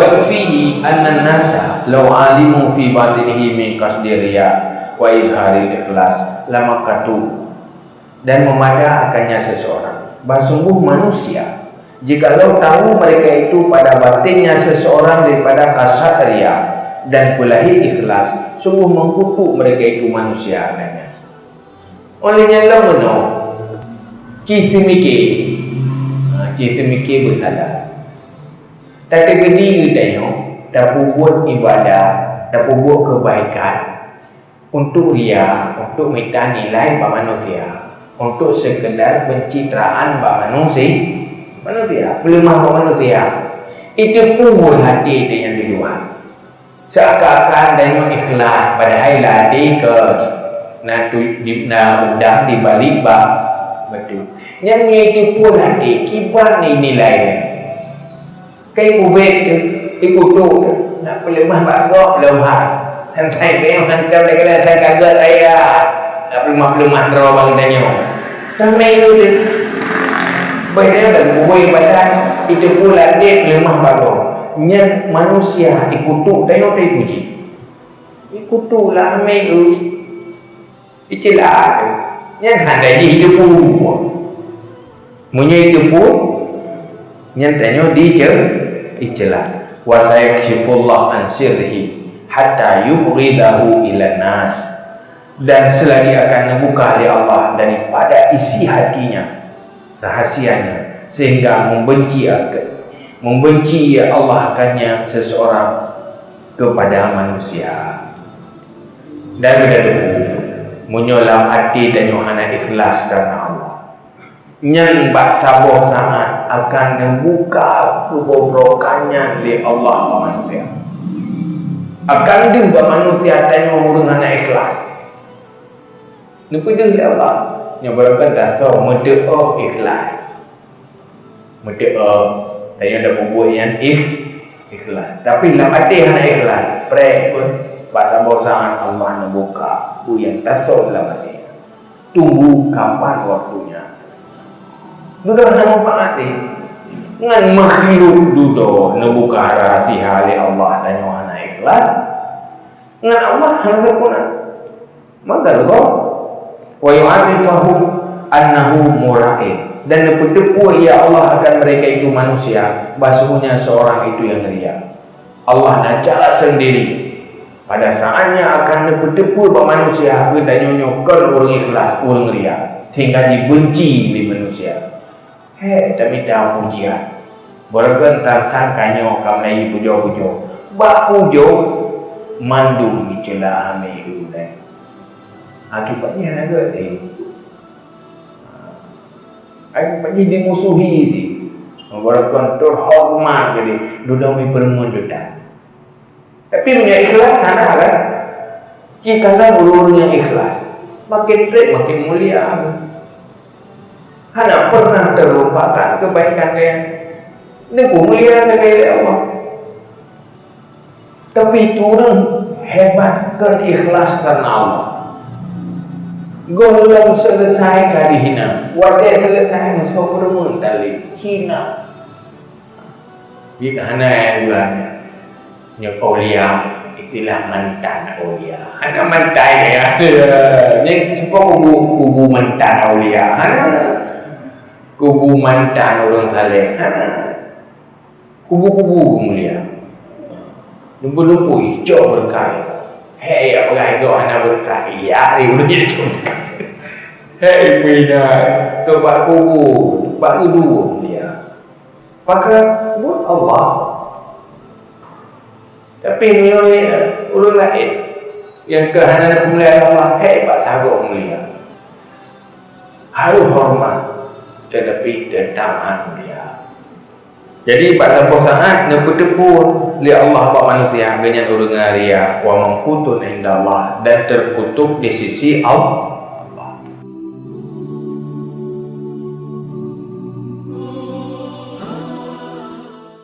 fihi anna nasa law alimu fi batinihi min qasdi riya wa izharil ikhlas lamakatu. Dan memadahakannya seseorang, sungguh manusia jikalau tahu mereka itu pada batinnya seseorang daripada kasat riya dan pulahi ikhlas, sungguh mengkutuk mereka itu manusia akannya. Olehnya lamono kita mikir bersalah. Tak ada diri tanya, tak buat ibadah, tak buat kebaikan untuk ria, untuk minta nilai pada manusia, untuk sekedar pencitraan pada manusia, pelemah pada manusia. Itu pun hati dia yang di luar. Seakan-akan dia ikhlas pada hati ke undang di balik bab betul. Yang itu pun hati kibar ni nilai. Cái vụ việc cái cuộc trụ là cái lượng mà bạn gọi lầm hại thành thầy với em thành trong đây cái là thầy cả gợi đây là lượng mặt rồi bằng tay nhau trong này luôn thì bởi thế là vụ việc mà ta itu pula dia lượng mặt bạn gọi nhân manusia ikut trụ đấy nó đây của chị ikut trụ là mê itu chỉ là nhân hẳn là gì itu pun muốn như itu pun nhân tanya đi chứ ijlah wa sayakshifullah an sirrihi hatta yubridahu ila nas, dan selagi akan membuka oleh Allah daripada isi hatinya, rahasianya, sehingga membenci Allah akannya seseorang kepada manusia. Dan begitu menyolam hati dan yohana ikhlas karena Allah, yang bertabur sangat akan membuka kebobrokannya oleh Allah kepada manusia. Akan dia buat manusia tanya orang anak ikhlas. Nampak dia oleh Allah. Yang berkata dasar mendoa ikhlas. Mendoa tanya ada bubuh yang ikhlas. Tapi dalam hati anak ikhlas, pray pun bertabur sangat Allah membuka yang tasawuf dalam hati. Tunggu kapan waktunya. Sudah sama fa'ati dengan makhluk duduk membuka rahasia oleh Allah dan Yohana ikhlas dengan Allah hanya sempurna. Maka Allah wa yu'arifahu annahu muraqib, dan depu ya Allah akan mereka itu manusia bahasanya seorang itu yang ria. Allah nak cara sendiri pada saatnya akan depu pada manusia dan nyonyokkan orang ikhlas, orang ria, sehingga dibenci oleh manusia. Tak minta pujian. Bergentar sangkanya kamu lagi pujo-pujo. Bak pujo mandum dicelah amiru dan akibatnya agak akibatnya dimusuhi ni. Bergentar hormat jadi duduk mi permun duduk. Tapi punya ikhlas sana kan? Kita kan orang yang ikhlas, makin baik makin mulia. Hanya pernah terlupakan kebaikan dia. Ini mulia dari Allah. Tapi itu orang hebat ikhlas karena Allah. Golong selesai kadihina. Wadah selesai masuk permun tali hina. Jika hanya yang nya aulia itulah mantan aulia. Hanya mantan ya. Yang suka kubu mantan aulia. Kubu mantan orang saleh, kubu-kubu mulia. Lumpu-lumpu hijau berkah. Hei, apa itu anak berkah? Ya, itu dia cuma. Hei, bina, tu bak kubu mulia. Maka buat Allah. Tapi ni orang lain yang kehanan mulia Allah, hei, bak tahu mulia. Harus hormat. Tetapi tentang dia. Jadi pada saat neputepur li Allah pak manusia ganyan urang ria wa mangkutun indallah, dan terkutuk di sisi Allah.